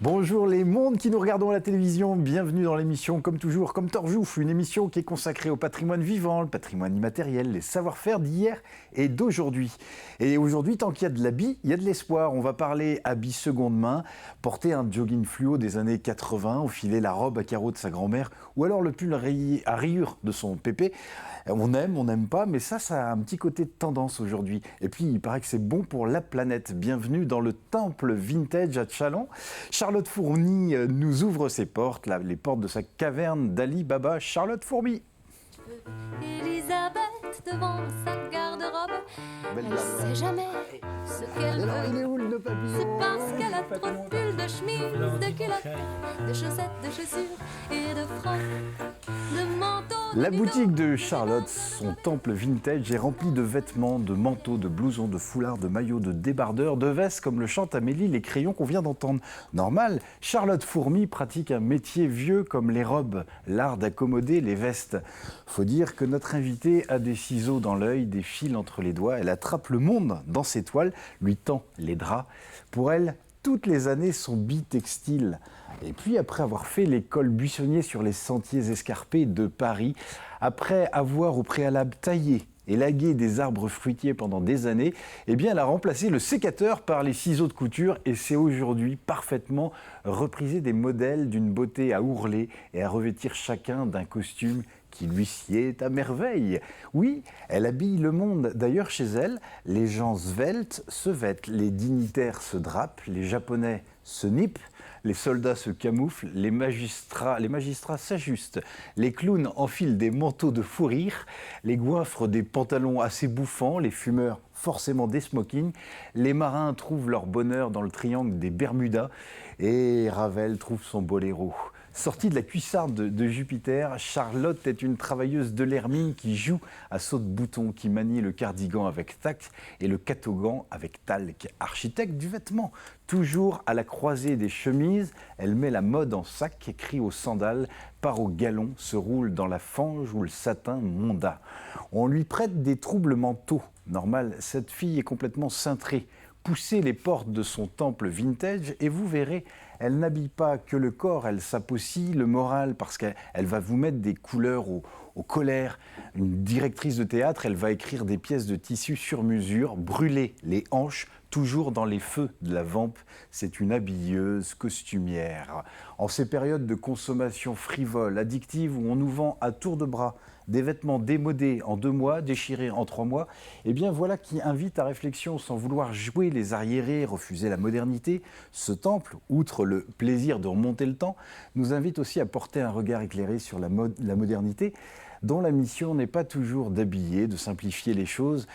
Bonjour les mondes qui nous regardons à la télévision, bienvenue dans l'émission Comme toujours, comme Torjouf, une émission qui est consacrée au patrimoine vivant, le patrimoine immatériel, les savoir-faire d'hier et d'aujourd'hui. Et aujourd'hui, tant qu'il y a de l'habit, il y a de l'espoir. On va parler habits seconde main, porter un jogging fluo des années 80, enfiler la robe à carreaux de sa grand-mère ou alors le pull à rayures de son pépé. On n'aime pas, mais ça a un petit côté de tendance aujourd'hui. Et puis, il paraît que c'est bon pour la planète. Bienvenue dans le temple vintage à Châlons. Charlotte Fourmy nous ouvre ses portes, les portes de sa caverne d'Ali Baba. Charlotte Fourmy. Elisabeth devant sa garde-robe, elle sait jamais ce qu'elle Il est veut. où le nœud papillon? C'est parce qu'elle a trop de pulls, de chemises, de culottes, de chaussettes, de chaussures et de frocs, de manteaux. La boutique de Charlotte, son temple vintage, est remplie de vêtements, de manteaux, de blousons, de foulards, de maillots, de débardeurs, de vestes, comme le chante Amélie les crayons qu'on vient d'entendre. Normal, Charlotte Fourmy pratique un métier vieux comme les robes, l'art d'accommoder les vestes. Faut dire que notre invitée a des ciseaux dans l'œil, des fils entre les doigts. Elle attrape le monde dans ses toiles, lui tend les draps. Pour elle, toutes les années sont bitextiles. Et puis, après avoir fait l'école buissonnier sur les sentiers escarpés de Paris, après avoir au préalable taillé et lagué des arbres fruitiers pendant des années, eh bien, elle a remplacé le sécateur par les ciseaux de couture et c'est aujourd'hui parfaitement reprisé des modèles d'une beauté à ourler et à revêtir chacun d'un costume qui lui sied à merveille. Oui, elle habille le monde. D'ailleurs, chez elle, les gens sveltes se vêtent, les dignitaires se drapent, les japonais se nippent, les soldats se camouflent, les magistrats s'ajustent, les clowns enfilent des manteaux de fou rire, les goinfres des pantalons assez bouffants, les fumeurs forcément des smokings, les marins trouvent leur bonheur dans le triangle des Bermudas et Ravel trouve son boléro. Sortie de la cuissarde de Jupiter, Charlotte est une travailleuse de l'hermine qui joue à saute-bouton, qui manie le cardigan avec tact et le catogan avec talc. Architecte du vêtement, toujours à la croisée des chemises, elle met la mode en sac, crie aux sandales, part au galon, se roule dans la fange ou le satin monda. On lui prête des troubles mentaux. Normal, cette fille est complètement cintrée. Poussez les portes de son temple vintage et vous verrez, elle n'habille pas que le corps, elle sape aussi le moral parce qu'elle va vous mettre des couleurs aux colères. Une directrice de théâtre, elle va écrire des pièces de tissu sur mesure, brûler les hanches, toujours dans les feux de la vampe. C'est une habilleuse costumière. En ces périodes de consommation frivole, addictive, où on nous vend à tour de bras des vêtements démodés en 2 mois, déchirés en 3 mois, eh bien voilà qui invite à réflexion sans vouloir jouer les arriérés, refuser la modernité. Ce temple, outre le plaisir de remonter le temps, nous invite aussi à porter un regard éclairé sur la modernité, dont la mission n'est pas toujours d'habiller, de simplifier les choses.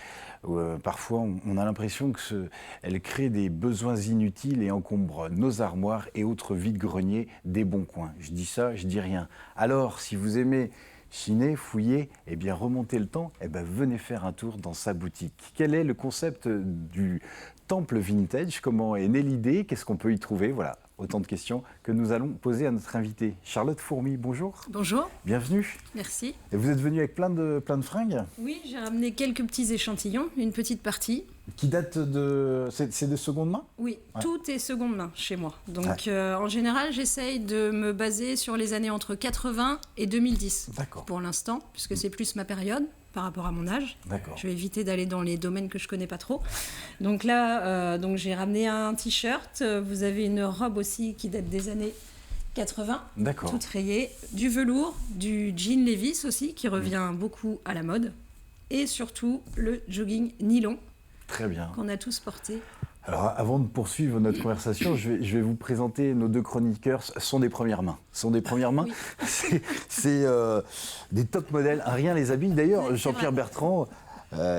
Parfois, on a l'impression qu'elle crée des besoins inutiles et encombre nos armoires et autres vides-greniers des bons coins. Je dis ça, je dis rien. Alors, si vous aimez chiner, fouiller, eh bien remontez le temps, eh bien venez faire un tour dans sa boutique. Quel est le concept du temple vintage? Comment est née l'idée? Qu'est-ce qu'on peut y trouver? Voilà, autant de questions que nous allons poser à notre invitée. Charlotte Fourmy, bonjour. Bonjour. Bienvenue. Merci. Et vous êtes venue avec plein de fringues? Oui, j'ai ramené quelques petits échantillons, une petite partie. Qui datent de... C'est de seconde main? Oui, Ouais. tout est seconde main chez moi. Donc en général, j'essaye de me baser sur les années entre 80 et 2010. D'accord. Pour l'instant, puisque c'est plus ma période par rapport à mon âge. D'accord. Je vais éviter d'aller dans les domaines que je connais pas trop. Donc là, j'ai ramené un t-shirt. Vous avez une robe aussi qui date des années 80. D'accord. Toute rayée. Du velours, du jean Levi's aussi, qui revient beaucoup à la mode. Et surtout, le jogging nylon Très bien. qu'on a tous porté. Alors, avant de poursuivre notre conversation, je vais vous présenter nos 2 chroniqueurs. Ce sont des premières mains. Oui. C'est des top modèles. Rien les habille. D'ailleurs, Ouais, c'est Jean-Pierre vrai. Bertrand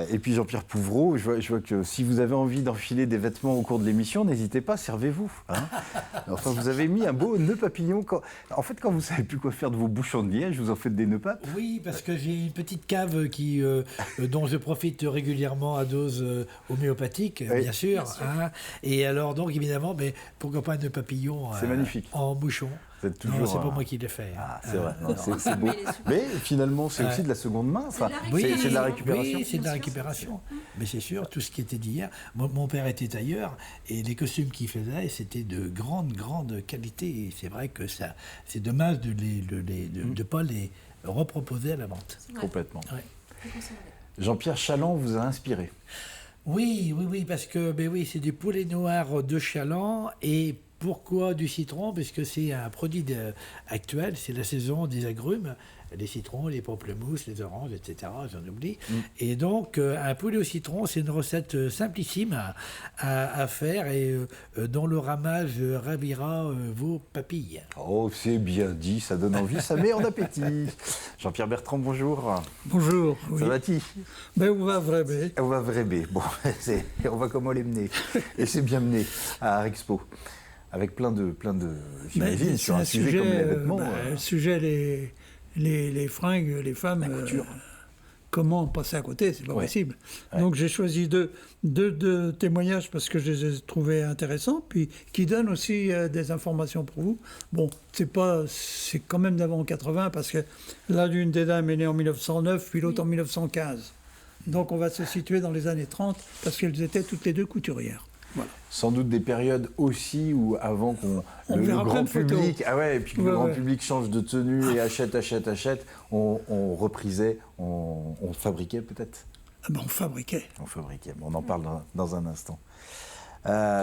et puis Jean-Pierre Pouvreau, je vois que si vous avez envie d'enfiler des vêtements au cours de l'émission, n'hésitez pas, servez-vous. Hein. Enfin, vous avez mis un beau nœud papillon. En fait, quand vous savez plus quoi faire de vos bouchons de liège, vous en faites des nœuds papes. Oui, parce que j'ai une petite cave dont je profite régulièrement à dose homéopathique, Oui. bien sûr. Bien sûr. Hein. Et alors, donc, évidemment, pourquoi pas un nœud papillon C'est magnifique. en bouchon. peut-être Non, toujours... c'est pas moi qui l'ai fait. Ah, c'est vrai, non, Coton. c'est beau. Mais les super- Mais finalement, c'est Ouais. aussi de la seconde main. Enfin, Oui, c'est de la récupération. Oui, c'est de la Bien sûr, récupération. Mais c'est sûr, tout ce qui était d'hier. Mon père était tailleur et les costumes qu'il faisait, c'était de grande, grande qualité. Et c'est vrai que ça, c'est dommage de ne pas les reproposer à la vente. C'est vrai. Complètement. Ouais. Faut conserver. Jean-Pierre Chaland vous a inspiré. Oui, parce que c'est du poulet noir de Chaland. Et pourquoi du citron? Parce que c'est un produit actuel, c'est la saison des agrumes, les citrons, les pamplemousses, les oranges, etc. J'en oublie. Et donc, un poulet au citron, c'est une recette simplissime à faire et dont le ramage ravira vos papilles. Oh, c'est bien dit, ça donne envie, ça met en appétit. Jean-Pierre Bertrand, bonjour. Bonjour. Oui. Ça va-t-il? Ben, on va vrai. On va vraiber. Bon, on va comment les mener. Et c'est bien mené à Arexpo. Avec plein de j'imagine, Ben, sur c'est un sujet comme les vêtements. Le sujet, les fringues, les femmes. La couture. Comment passer à côté, c'est pas Ouais. possible. Ouais. Donc j'ai choisi deux témoignages parce que je les ai trouvés intéressants, puis qui donnent aussi des informations pour vous. Bon, c'est quand même d'avant 80 parce que là, l'une des dames est née en 1909, puis l'autre en 1915. Donc on va se situer dans les années 30 parce qu'elles étaient toutes les deux couturières. Voilà. Sans doute des périodes aussi où avant On le verra plein grand de photos. public, et puis que le Ouais, grand ouais. public change de tenue et achète, on reprisait, on fabriquait peut-être. Ah ben, on fabriquait. On fabriquait. Bon, on en parle dans un instant.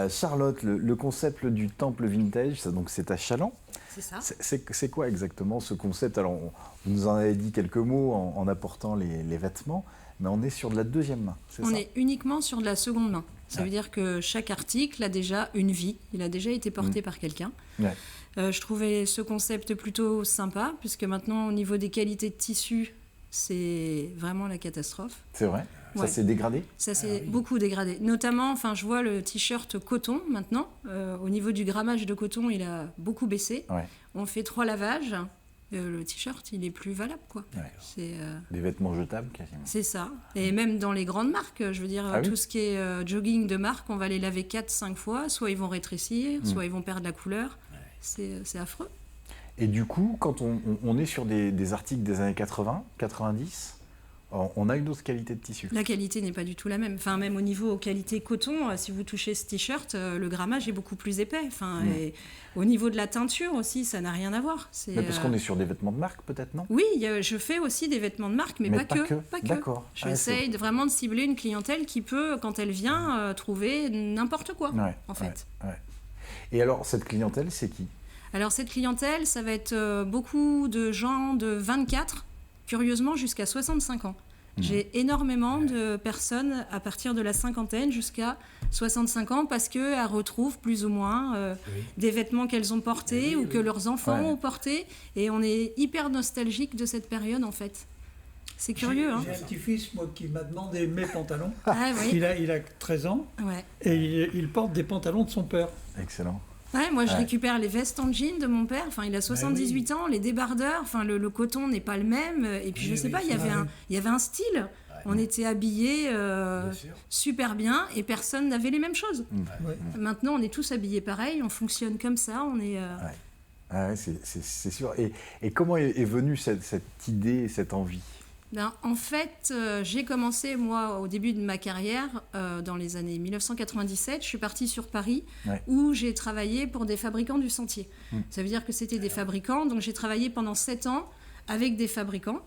Charlotte, le concept du temple vintage, donc c'est à Chaland. C'est ça. C'est quoi exactement ce concept? Alors, on nous en avait dit quelques mots en apportant les vêtements, mais on est sur de la deuxième main, c'est On ça? est uniquement sur de la seconde main. Ça veut dire que chaque article a déjà une vie. Il a déjà été porté par quelqu'un. Ouais. Je trouvais ce concept plutôt sympa, puisque maintenant, au niveau des qualités de tissu, c'est vraiment la catastrophe. C'est vrai? Ça Ouais. s'est dégradé? Ça s'est beaucoup dégradé. Notamment, je vois le t-shirt coton maintenant. Au niveau du grammage de coton, il a beaucoup baissé. Ouais. On fait 3 lavages. Le t-shirt, il est plus valable, quoi. Ouais. Des vêtements jetables quasiment. C'est ça. Et même dans les grandes marques, je veux dire, Ah oui tout ce qui est jogging de marque, on va les laver 4-5 fois. Soit ils vont rétrécir, soit ils vont perdre la couleur. C'est affreux. Et du coup, quand on est sur des articles des années 80, 90, on a une autre qualité de tissu. La qualité n'est pas du tout la même. Enfin, même au niveau qualité coton, si vous touchez ce t-shirt, le grammage est beaucoup plus épais. Et au niveau de la teinture aussi, ça n'a rien à voir. Mais parce qu'on est sur des vêtements de marque peut-être, non? Oui, je fais aussi des vêtements de marque, mais pas que. D'accord. J'essaye vraiment de cibler une clientèle qui peut, quand elle vient, trouver n'importe quoi, Ouais, en fait. ouais. Et alors, cette clientèle, c'est qui? Alors, cette clientèle, ça va être beaucoup de gens de 24, curieusement, jusqu'à 65 ans. J'ai énormément de personnes à partir de la cinquantaine jusqu'à 65 ans parce qu'elles retrouvent plus ou moins des vêtements qu'elles ont portés ou que leurs enfants ont portés. Et on est hyper nostalgique de cette période, en fait. C'est curieux, hein? J'ai un petit-fils, moi, qui m'a demandé mes pantalons. Ah oui. Il a 13 ans Ouais. et il porte des pantalons de son père. Excellent. Ouais, moi, je Ouais. récupère les vestes en jean de mon père. Enfin, il a 78 ans, les débardeurs. Enfin, le coton n'est pas le même. Et puis, je sais pas, il y avait un style. On était habillés super bien et personne n'avait les mêmes choses. Ouais. Maintenant, on est tous habillés pareil. On fonctionne comme ça. On est. Ah ouais, c'est sûr. Et comment est venue cette idée, cette envie? En fait, j'ai commencé, moi, au début de ma carrière, dans les années 1997. Je suis partie sur Paris, où j'ai travaillé pour des fabricants du sentier. Ça veut dire que c'était des fabricants. Donc, j'ai travaillé pendant 7 ans avec des fabricants.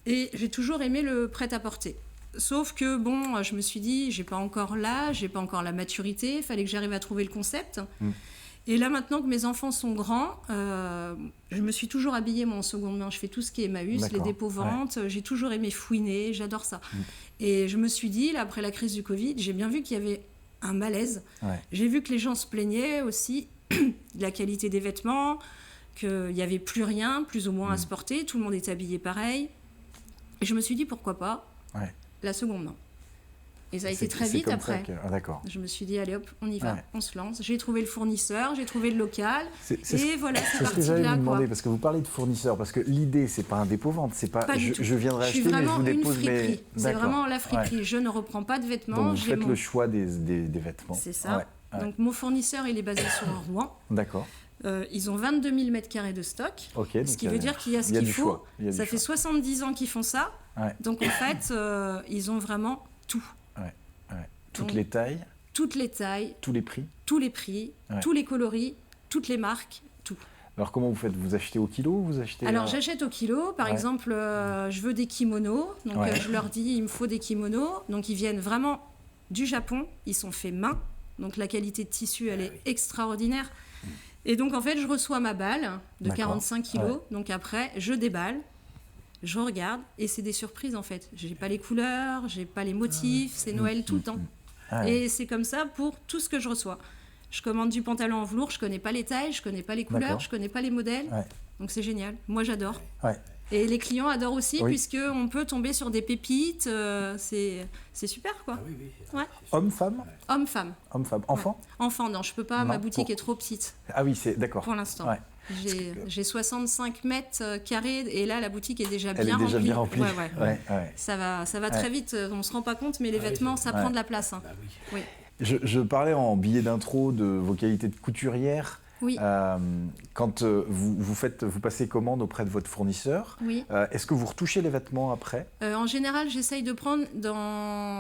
Et j'ai toujours aimé le prêt-à-porter. Sauf que, bon, je me suis dit, j'ai pas encore l'âge, j'ai pas encore la maturité. Il fallait que j'arrive à trouver le concept. Et là, maintenant que mes enfants sont grands, je me suis toujours habillée, moi, en seconde main. Je fais tout ce qui est Emmaüs, les D'accord. dépôts-ventes. J'ai toujours aimé fouiner, j'adore ça. Et je me suis dit, là, après la crise du Covid, j'ai bien vu qu'il y avait un malaise. Ouais. J'ai vu que les gens se plaignaient aussi de la qualité des vêtements, qu'il n'y avait plus rien, plus ou moins, à se porter. Tout le monde était habillé pareil. Et je me suis dit, pourquoi pas la seconde main. Et ça a été très C'est vite comme après. ça que- Ah, d'accord. Je me suis dit, allez hop, on y va, Ouais. on se lance. J'ai trouvé le fournisseur, j'ai trouvé le local. C'est Et voilà, c'est ce que parti de j'allais là, vous quoi. demander, parce que vous parlez de fournisseurs, parce que l'idée, c'est pas un dépôt-vente, c'est pas, Pas du tout. je viendrai Je suis acheter, mais je vraiment vous une dépose mes... friperie. C'est D'accord. vraiment la friperie. Ouais. Je ne reprends pas de vêtements. Donc vous j'ai faites le choix des vêtements. C'est ça. Ouais. Donc mon fournisseur, il est basé sur Rouen. D'accord. Ils ont 22 000 mètres carrés de stock, Ok, ce donc qui veut dire qu'il y a ce il y a qu'il du faut. choix, il y a du Ça fait choix. 70 ans qu'ils font ça. Ouais. Donc en fait, ils ont vraiment tout. Toutes Donc, les tailles, toutes les tailles, tous les prix. tous les prix, Ouais. tous les coloris, toutes les marques, tout. Alors comment vous faites? Vous achetez au kilo, vous achetez Alors j'achète au kilo, par Ouais. exemple, je veux des kimonos, donc Ouais. je leur dis il me faut des kimonos, donc ils viennent vraiment du Japon, ils sont faits main, donc la qualité de tissu elle est extraordinaire. Et donc en fait je reçois ma balle de D'accord. 45 kilos, Ouais. donc après je déballe, je regarde et c'est des surprises en fait. J'ai pas les couleurs, j'ai pas les motifs, c'est Noël tout le temps. Ah ouais. Et c'est comme ça pour tout ce que je reçois. Je commande du pantalon en velours, je connais pas les tailles, je connais pas les couleurs, D'accord. je connais pas les modèles. Ouais. Donc c'est génial. Moi j'adore. Ouais. Et les clients adorent aussi Oui. puisqu'on peut tomber sur des pépites. C'est super quoi. Ah oui, oui. Homme, femme, Homme-femme. enfant. Enfant, non, je peux pas, Non, ma boutique pour- est trop petite Ah oui, c'est d'accord. pour l'instant. Ouais. J'ai 65 mètres carrés et là la boutique est déjà Elle bien est déjà remplie. bien remplie. Ouais, ouais. Ouais. Ça va Ouais. très vite, on se rend pas compte, mais les vêtements, ça Ouais. prend de la place. Hein. Bah oui. Oui. Je parlais en billet d'intro de vos qualités de couturière. Oui. Quand vous passez commande auprès de votre fournisseur, Oui. est-ce que vous retouchez les vêtements après? En général, j'essaye de prendre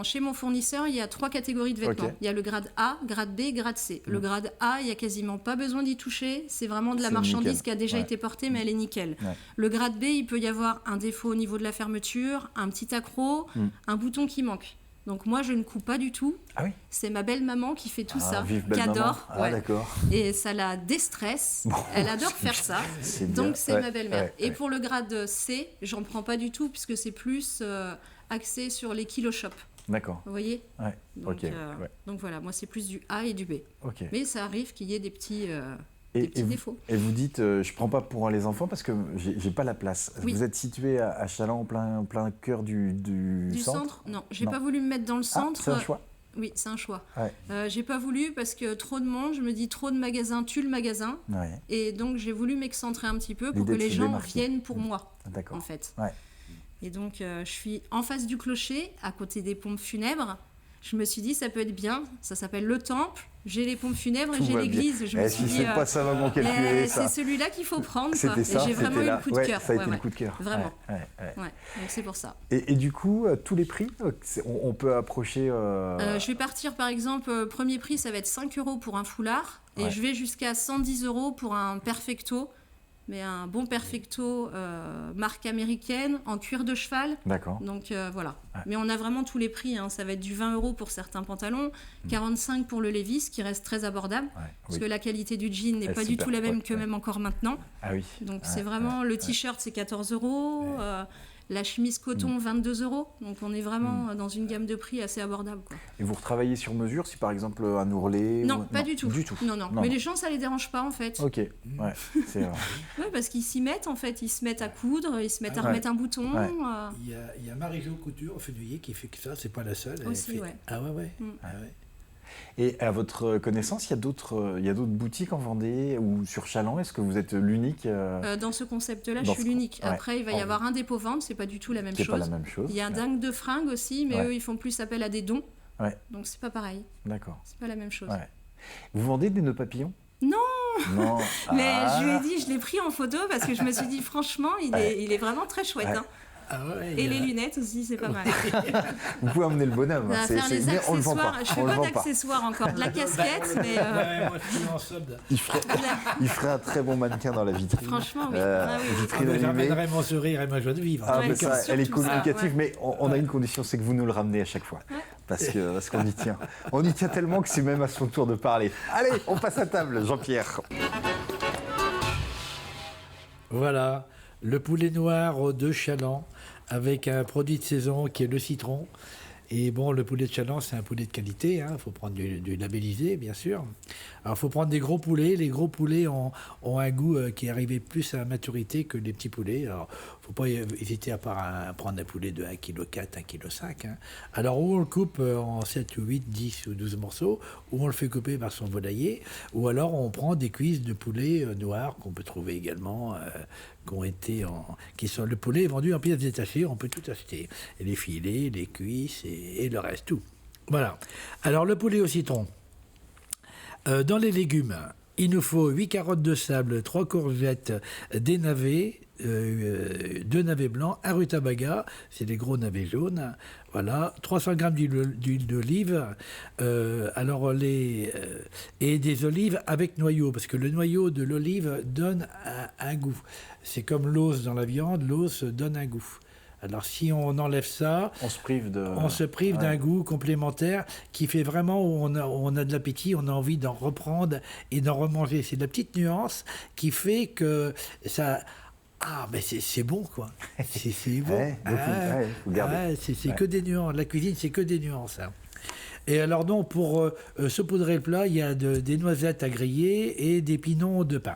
chez mon fournisseur, il y a 3 catégories de vêtements. Ok. Il y a le grade A, grade B, grade C. Le grade A, il y a quasiment pas besoin d'y toucher. C'est vraiment de la C'est marchandise nickel. qui a déjà Ouais. été portée, mais elle est nickel. Ouais. Le grade B, il peut y avoir un défaut au niveau de la fermeture, un petit accroc, un bouton qui manque. Donc moi, je ne couds pas du tout. Ah oui. C'est ma belle-maman qui fait tout ça, Vive qui belle maman. adore. Ah ouais. d'accord. Et ça la déstresse. Elle adore faire ça. C'est bien. Donc c'est Ouais, ma belle-mère. ouais, Et ouais. pour le grade C, j'en prends pas du tout puisque c'est plus axé sur les kiloshops. D'accord. Vous voyez Ouais. donc, Ok. Ouais. donc voilà, moi c'est plus du A et du B. Ok. Mais ça arrive qu'il y ait des petits Et vous, défauts. et vous dites, je prends pas pour les enfants parce que j'ai pas la place. Oui. Vous êtes situé à Chaland, en plein cœur du Du centre Non, j'ai Non. pas voulu me mettre dans le Ah, centre. c'est un choix. Oui, c'est un choix. Ouais. J'ai pas voulu parce que trop de monde, je me dis trop de magasins tue le magasin. Ouais. Et donc j'ai voulu m'excentrer un petit peu pour que L'idée de les se gens démarquer. viennent pour moi, D'accord. en fait. Ouais. Et donc je suis en face du clocher, à côté des pompes funèbres. Je me suis dit, ça peut être bien. Ça s'appelle le temple. J'ai les pompes funèbres Tout et j'ai va l'église. bien. Je me Eh, suis si dit, c'est pas ça maman calculé, ça. c'est celui-là qu'il faut prendre. Quoi. C'était ça. Et j'ai vraiment eu là. le coup de Ouais, cœur. Ça a été Ouais, le ouais. coup de cœur. Vraiment. Ouais. Ouais, donc c'est pour ça. Et du coup, tous les prix, on peut approcher. Je vais partir par exemple, premier prix, ça va être 5 € pour un foulard. Et Ouais. je vais jusqu'à 110 € pour un perfecto. Mais un bon perfecto marque américaine en cuir de cheval. D'accord. Donc voilà. Ouais. Mais on a vraiment tous les prix. Hein. Ça va être du 20 € pour certains pantalons, 45 pour le Levi's, qui reste très abordable. Ouais, Parce oui. que la qualité du jean n'est Elle pas est du super, tout la même ouais, que ouais. même encore maintenant. Ah oui. Donc Ouais, c'est vraiment, le t-shirt c'est 14 €, la chemise coton 22 €. Donc on est vraiment dans une gamme de prix assez abordable. Quoi. Et vous retravaillez sur mesure, si par exemple un ourlet Non, ou- pas du tout. Du tout. Non. Mais les gens, ça les dérange pas en fait. Ok. Ouais. C'est. Ouais, parce qu'ils s'y mettent en fait. Ils se mettent à coudre, ils se mettent à Ouais. remettre un bouton. Ouais. Il y a Marie-Jo Couture, Fenouillet, qui fait que ça, c'est pas la seule. Elle Aussi, fait- ouais. Ah ouais. Mm. Ah ouais. Et à votre connaissance, il y a d'autres boutiques en Vendée ou sur Chaland? Est-ce que vous êtes l'unique Dans ce concept-là, je Dans suis ce- l'unique. ouais. Après, il va y avoir un dépôt-vente, c'est pas du tout la même qui n'est chose. pas la même chose? Il y a un Ouais. dingue de fringues aussi, mais Ouais. eux, ils font plus appel à des dons. Ouais. Donc c'est pas pareil. D'accord. C'est pas la même chose. Ouais. Vous vendez des nœuds papillons? Non. Non. Mais Ah. je lui ai dit, je l'ai pris en photo parce que je me suis dit, franchement, il est vraiment très chouette. Ouais. Hein. Ah ouais, Et il y les a- lunettes aussi, c'est pas mal. Vous pouvez emmener le bonhomme. On va faire les mais on le vend pas. accessoires. Je fais On le pas vend pas. d'accessoires encore. De la casquette, mais Ouais, moi je suis en solde. Il ferait un très bon mannequin dans la vitrine. franchement, oui. Ah oui. Vitrine Ah, mais allumée. j'amènerai mon sourire et ma joie de vivre. Ah, Ouais, mais c'est ça, elle est surtout ça, communicative, ouais. mais on a une condition, c'est que vous nous le ramenez à chaque fois. Parce qu'on y tient. On y tient tellement que c'est même à son tour de parler. Allez, on passe à table, Jean-Pierre. Voilà, le poulet noir de Chaland avec un produit de saison qui est le citron. Et bon, le poulet de Chaland, c'est un poulet de qualité. Il faut prendre du labellisé, bien sûr. Alors, il faut prendre des gros poulets. Les gros poulets ont un goût qui est arrivé plus à maturité que les petits poulets. Alors, il ne faut pas hésiter à prendre un poulet de 1,4 kg, 1,5 kg. Alors, ou on le coupe en 7 ou 8, 10 ou 12 morceaux, ou on le fait couper par son volailler, ou alors on prend des cuisses de poulet noirs qu'on peut trouver également, qui sont le poulet est vendu en pièces détachées, on peut tout acheter. Et les filets, les cuisses et le reste, tout. Voilà. Alors, le poulet au citron. Dans les légumes, Il nous faut 8 carottes de sable, 3 courgettes, des navets, 2 navets blancs, un rutabaga, c'est des gros navets jaunes, voilà, 300 grammes d'huile d'olive, et des olives avec noyau, parce que le noyau de l'olive donne un goût. C'est comme l'os dans la viande, l'os donne un goût. Alors si on enlève ça, on se prive d'un goût complémentaire qui fait vraiment où on a de l'appétit, on a envie d'en reprendre et d'en remanger. C'est la petite nuance qui fait que ça... Ah, mais c'est bon, quoi. C'est bon. Faut garder. C'est que des nuances. La cuisine, c'est que des nuances. Hein. Et alors donc, pour saupoudrer le plat, il y a des noisettes à griller et des pinons de pain.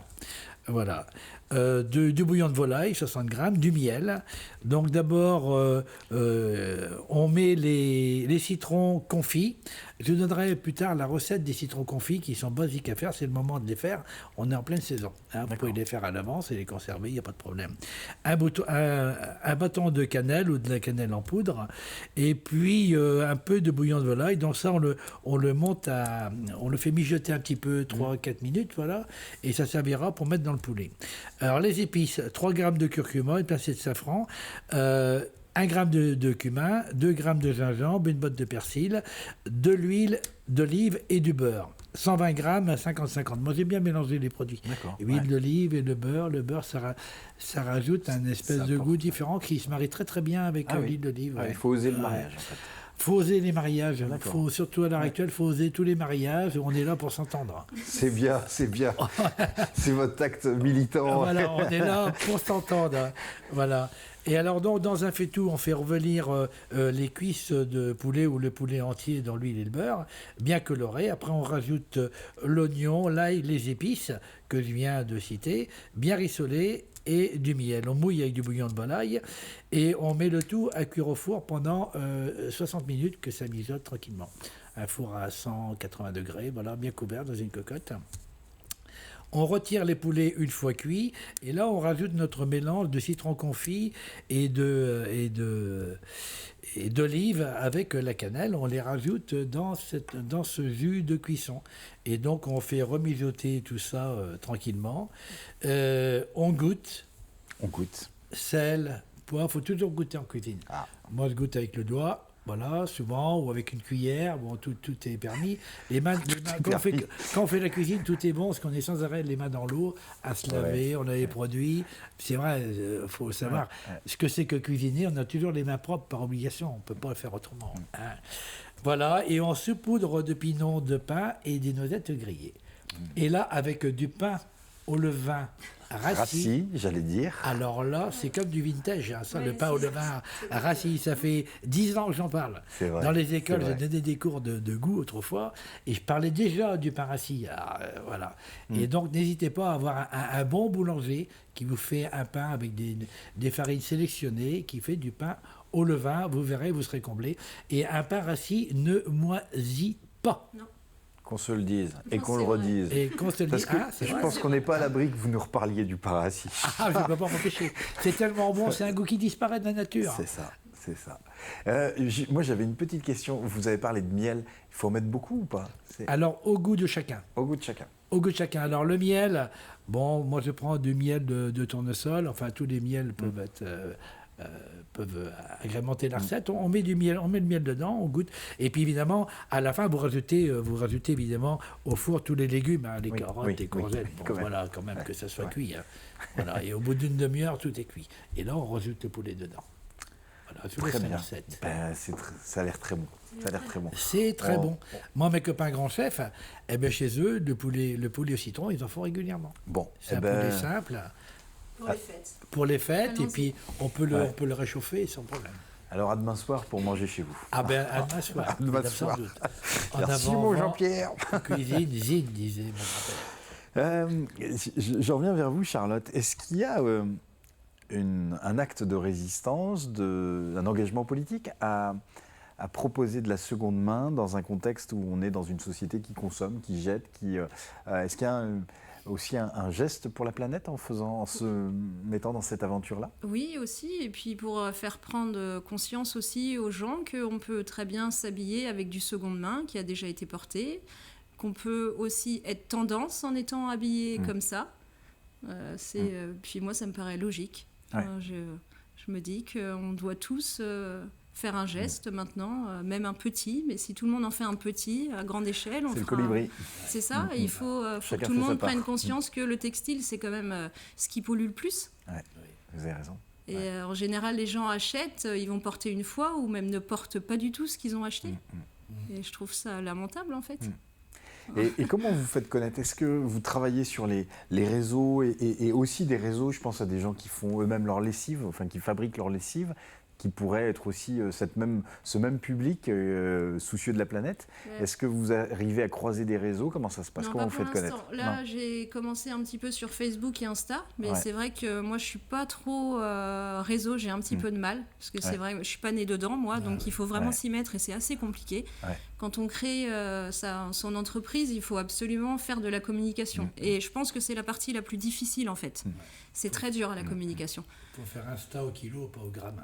Voilà. Du bouillon de volaille, 60 grammes, du miel. Donc d'abord, on met les citrons confits. Je vous donnerai plus tard la recette des citrons confits qui sont basiques à faire. C'est le moment de les faire. On est en pleine saison. Hein, vous pouvez les faire à l'avance et les conserver, il n'y a pas de problème. Un bâton de cannelle ou de la cannelle en poudre. Et puis un peu de bouillon de volaille. Donc ça, on le monte on le fait mijoter un petit peu, 3-4 minutes, voilà. Et ça servira pour mettre dans le poulet. Alors les épices, 3 grammes de curcuma, une pincée de safran, 1 gramme de cumin, 2 grammes de gingembre, une botte de persil, de l'huile d'olive et du beurre. 120 grammes, 50-50. Moi, j'aime bien mélanger les produits. L'huile d'olive et le beurre. Le beurre, ça rajoute un espèce de goût différent qui se marie très très bien avec l'huile d'olive. Il faut oser le mariage, en fait. Faut oser les mariages. Surtout à l'heure actuelle, il faut oser tous les mariages. On est là pour s'entendre. C'est bien, c'est bien. C'est votre acte militant. Voilà, on est là pour s'entendre. Voilà. Et alors, donc, dans un faitout, on fait revenir les cuisses de poulet ou le poulet entier dans l'huile et le beurre, bien coloré. Après, on rajoute l'oignon, l'ail, les épices que je viens de citer, bien rissolé, et du miel. On mouille avec du bouillon de volaille et on met le tout à cuire au four pendant 60 minutes que ça mijote tranquillement. Un four à 180 degrés, voilà, bien couvert dans une cocotte. On retire les poulets une fois cuits et là on rajoute notre mélange de citron confit et d'olive avec la cannelle. On les rajoute dans ce jus de cuisson. Et donc on fait remijoter tout ça tranquillement. On goûte. Sel, poivre, il faut toujours goûter en cuisine. Moi je goûte avec le doigt. Voilà, souvent, ou avec une cuillère, bon, tout est permis. Les mains, quand on fait la cuisine, tout est bon, parce qu'on est sans arrêt les mains dans l'eau, à se laver, on a les produits. C'est vrai, il faut savoir ce que c'est que cuisiner. On a toujours les mains propres par obligation, on ne peut pas le faire autrement. Hein. Voilà, et on saupoudre de pinons de pain et des noisettes grillées. Et là, avec du pain au levain, rassis, j'allais dire. Alors là, c'est comme du vintage, hein, ça, le pain au levain rassis. Ça fait 10 ans que j'en parle. Vrai, dans les écoles, j'ai donné des cours de goût autrefois, et je parlais déjà du pain rassis. Voilà. Et donc, n'hésitez pas à avoir un bon boulanger qui vous fait un pain avec des farines sélectionnées, qui fait du pain au levain. Vous verrez, vous serez comblé. Et un pain rassis ne moisit pas. Non. Qu'on se le dise et qu'on le redise. Et qu'on se le dise. Parce que je pense qu'on n'est pas à l'abri que vous nous reparliez du pain rassis. Je ne peux pas m'empêcher. C'est tellement bon, c'est un goût qui disparaît de la nature. C'est ça. Moi, j'avais une petite question. Vous avez parlé de miel. Il faut en mettre beaucoup ou pas? Alors, au goût de chacun. Au goût de chacun. Au goût de chacun. Alors, le miel, bon, moi, je prends du miel de tournesol. Enfin, tous les miels peuvent agrémenter la recette. On met le miel dedans, on goûte. Et puis, évidemment, à la fin, vous rajoutez évidemment au four tous les légumes, hein, les carottes, les courgettes. Voilà, quand même que ça soit cuit. Hein. Voilà. Et au bout d'une demi-heure, tout est cuit. Et là, on rajoute le poulet dedans. Voilà, très bien. Ça a l'air très bon. C'est très bon. Moi, mes copains grands chefs, chez eux, le poulet au citron, ils en font régulièrement. Bon, c'est un poulet simple. Pour les fêtes, et puis on peut le réchauffer sans problème. Alors à demain soir pour manger chez vous. À demain soir. À demain soir. Sans doute. Merci mon Jean-Pierre. Cuisine, disait mon grand-père. Je reviens vers vous, Charlotte. Est-ce qu'il y a un acte de résistance, un engagement politique à proposer de la seconde main dans un contexte où on est dans une société qui consomme, qui jette, est-ce qu'il y a aussi un geste pour la planète en se mettant dans cette aventure-là? Oui, aussi. Et puis pour faire prendre conscience aussi aux gens qu'on peut très bien s'habiller avec du seconde main qui a déjà été porté, qu'on peut aussi être tendance en étant habillé comme ça. Puis moi, ça me paraît logique. Ouais. Je me dis qu'on doit tous faire un geste maintenant, même un petit, mais si tout le monde en fait un petit, à grande échelle, on C'est le fera... colibri. C'est ça, il faut que Chacun tout le fait sa monde part. prenne conscience que le textile, c'est quand même ce qui pollue le plus. Ouais, vous avez raison. Et en général, les gens achètent, ils vont porter une fois ou même ne portent pas du tout ce qu'ils ont acheté. Et je trouve ça lamentable, en fait. Et comment vous faites connaître? Est-ce que vous travaillez sur les réseaux et aussi des réseaux, je pense à des gens qui font eux-mêmes leur lessive, enfin qui fabriquent leur lessive, qui pourraient être aussi ce même public soucieux de la planète. Ouais. Est-ce que vous arrivez à croiser des réseaux? Comment ça se passe? Non, Comment pas vous pour faites connaître? l'instant. Là, j'ai commencé un petit peu sur Facebook et Insta, mais Ouais. c'est vrai que moi, je suis pas trop réseau, j'ai un petit peu de mal, parce que c'est vrai, je suis pas née dedans, moi, donc il faut vraiment s'y mettre et c'est assez compliqué. Ouais. Quand on crée son entreprise, il faut absolument faire de la communication. Et je pense que c'est la partie la plus difficile, en fait. C'est très dur, la communication. Il faut faire Insta au kilo, pas au gramme.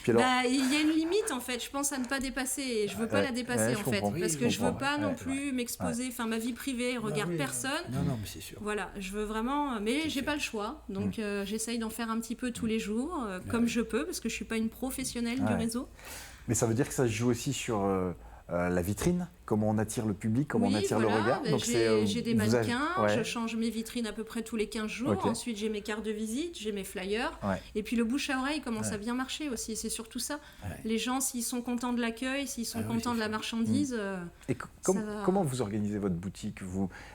Puis alors, Il y a une limite, en fait, je pense à ne pas dépasser, et je veux pas la dépasser, je en fait, comprends. parce Oui, que je je veux comprends. pas non Ouais. plus m'exposer, enfin, ma vie privée regarde oui, personne. Non, mais c'est sûr. Voilà, je veux vraiment, mais j'ai pas le choix, donc j'essaye d'en faire un petit peu tous les jours, comme je peux, parce que je suis pas une professionnelle du Ouais. réseau. mais ça veut dire que ça se joue aussi sur la vitrine, comment on attire le public, comment on attire le regard. Ben, Donc j'ai des vous avez- mannequins, ouais. je change mes vitrines à peu près tous les 15 jours, Ok. ensuite j'ai mes cartes de visite, j'ai mes flyers, Ouais. et puis le bouche à oreille commence à bien marcher aussi, c'est surtout ça. Ouais. Les gens, s'ils sont contents de l'accueil, s'ils sont Ah oui, contents c'est de la sûr. marchandise, Et Ça va. comment vous organisez votre boutique?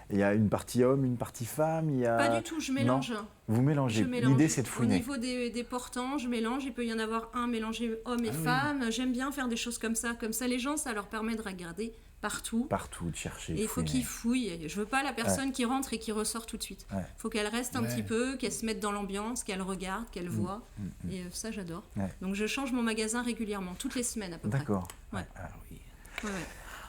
Il y a une partie homme, une partie femme, il y a... pas du tout, je mélange. Vous mélangez. Je mélange. L'idée, c'est de Au fouiner. niveau des portants, je mélange. Il peut y en avoir un mélangé homme et femme. J'aime bien faire des choses comme ça. Comme ça, les gens, ça leur permet de regarder partout. Partout, de chercher. Et il faut fouiner. qu'ils fouillent. Je veux pas la personne qui rentre et qui ressort tout de suite. Il Ouais. faut qu'elle reste un Ouais. petit peu, qu'elle se mette dans l'ambiance, qu'elle regarde, qu'elle voit. Et ça, j'adore. Ouais. Donc, je change mon magasin régulièrement, toutes les semaines à peu près. D'accord. Ouais. Ah. Oui. Ouais, ouais.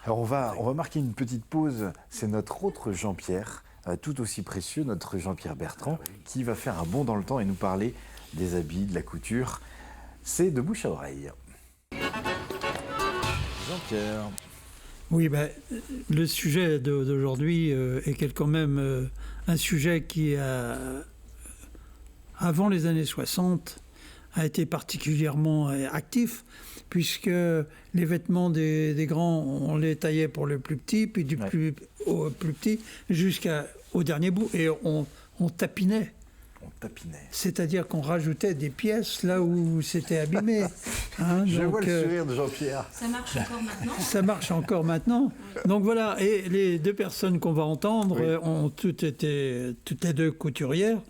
Alors on va marquer une petite pause. C'est notre autre Jean-Pierre, tout aussi précieux, notre Jean-Pierre Bertrand, qui va faire un bond dans le temps et nous parler des habits, de la couture. C'est de bouche à oreille. Jean-Pierre. Oui, le sujet d'aujourd'hui est quand même un sujet qui, avant les années 60, a été particulièrement actif, puisque les vêtements des grands, on les taillait pour le plus petit, puis du Ouais. plus petit jusqu'au dernier bout, et on tapinait. On tapinait. C'est-à-dire qu'on rajoutait des pièces là où c'était abîmé. Hein, Je donc, vois le sourire de Jean-Pierre. Ça marche encore maintenant. ça marche encore maintenant. Donc voilà, et les deux personnes qu'on va entendre Oui. ont toutes les deux couturières.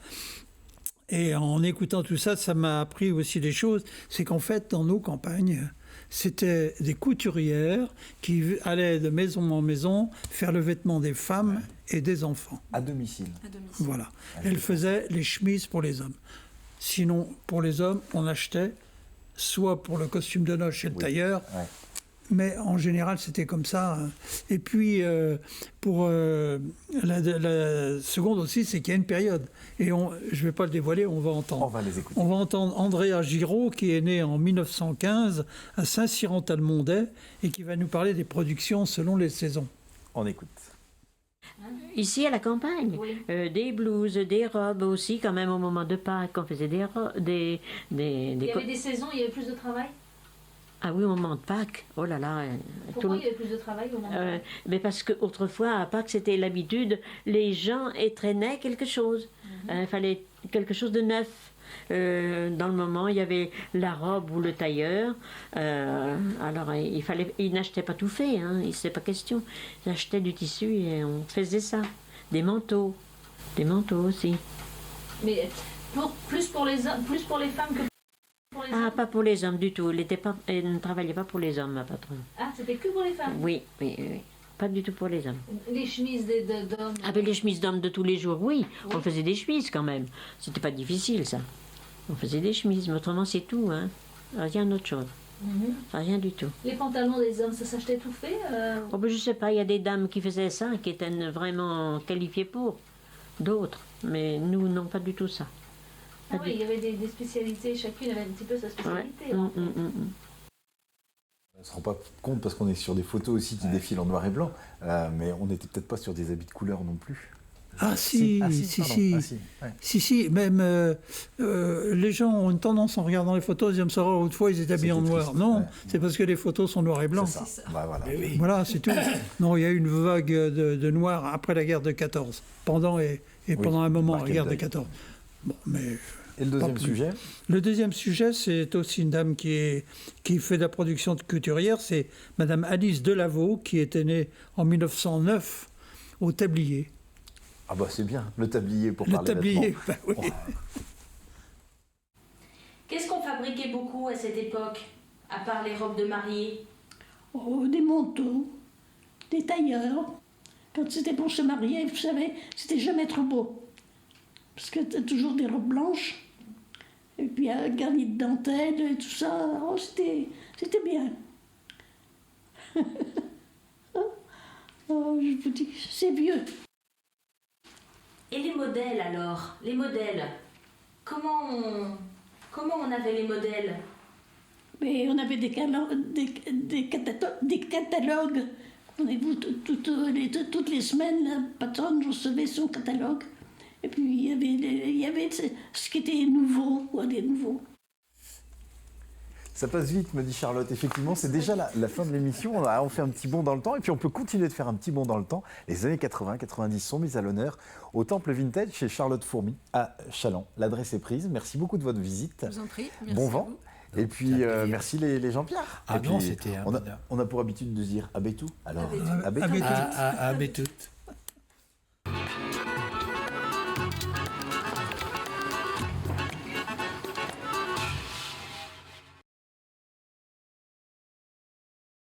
Et en écoutant tout ça, ça m'a appris aussi des choses. C'est qu'en fait, dans nos campagnes, c'était des couturières qui allaient de maison en maison faire le vêtement des femmes et des enfants. À domicile. À domicile. Voilà. Elles faisaient les chemises pour les hommes. Sinon, pour les hommes, on achetait soit pour le costume de noces chez le tailleur, Ouais. mais en général, c'était comme ça. Et puis, pour la seconde aussi, c'est qu'il y a une période. Et je ne vais pas le dévoiler, on va entendre. On va les écouter. On va entendre Andrea Giraud, qui est né en 1915 à Saint-Cyran-Talmondet et qui va nous parler des productions selon les saisons. On écoute. Ici à la campagne, des blouses, des robes aussi, quand même au moment de Pâques, on faisait des robes, Il y avait des saisons, il y avait plus de travail. Ah oui, au moment de Pâques, oh là là. Pourquoi il y avait plus de travail au moment de Mais parce qu'autrefois, à Pâques, c'était l'habitude, les gens traînaient quelque chose. Il fallait quelque chose de neuf. Dans le moment, il y avait la robe ou le tailleur. Alors, ils n'achetaient pas tout fait, hein, c'est pas question. Ils achetaient du tissu et on faisait ça. Des manteaux aussi. Mais plus pour les hommes, plus pour les femmes que pour les Ah, hommes. pas pour les hommes du tout. Elle ne travaillait pas pour les hommes, ma patronne. Ah, c'était que pour les femmes. Oui. Pas du tout pour les hommes. Les chemises d'hommes. Ah ben les chemises d'hommes de tous les jours, oui. On faisait des chemises quand même. C'était pas difficile, ça. On faisait des chemises, mais autrement c'est tout, hein. Rien d'autre chose. Rien du tout. Les pantalons des hommes, ça s'achetait tout fait. Oh ben je sais pas, il y a des dames qui faisaient ça, qui étaient vraiment qualifiées pour. D'autres. Mais nous, non, pas du tout ça. Ah oui, il y avait des spécialités, chacune avait un petit peu sa Ouais. spécialité. On ne se rend pas compte parce qu'on est sur des photos aussi qui défilent en noir et blanc, mais on n'était peut-être pas sur des habits de couleur non plus. Ah si, si, même les gens ont une tendance en regardant les photos, ils aiment savoir autrefois ils étaient habillés en noir. triste, Non, ouais. c'est parce que les photos sont noir et blanc. C'est ça. Bah, voilà. Voilà, c'est tout. Non, il y a eu une vague de noir après la guerre de 14, pendant pendant un moment, la guerre de 14. Bon, mais Et le deuxième sujet? Le deuxième sujet, c'est aussi une dame qui fait de la production de couturière, c'est Madame Alice Delaveau, qui était née en 1909 au Tablier. Ah bah c'est bien, le tablier pour Le parler tablier, vêtements. bah oui. Qu'est-ce qu'on fabriquait beaucoup à cette époque, à part les robes de mariée? Oh, des manteaux, des tailleurs. Quand c'était pour se marier, vous savez, c'était jamais trop beau. Parce que t'as toujours des robes blanches, et puis un garni de dentelle, et tout ça. Oh, c'était bien. Oh, je vous dis, c'est vieux. Et les modèles alors? Les modèles, comment on avait les modèles? Mais on avait des catalogues. On avait toutes les semaines, la patronne recevait son catalogue. Et puis il y avait ce qui était nouveau, quoi, des nouveaux. Ça passe vite, me dit Charlotte. Effectivement, c'est déjà la fin de l'émission. On fait un petit bond dans le temps et puis on peut continuer de faire un petit bond dans le temps. Les années 80-90 sont mises à l'honneur au Temple Vintage chez Charlotte Fourmy à Challans. L'adresse est prise. Merci beaucoup de votre visite. Je vous en prie. Merci Bon à vent. vous. Et puis, merci les Jean-Pierre. Ah et non, puis, c'était un on bonheur. a pour habitude de dire Abétou. Alors, Abétou. À toutes.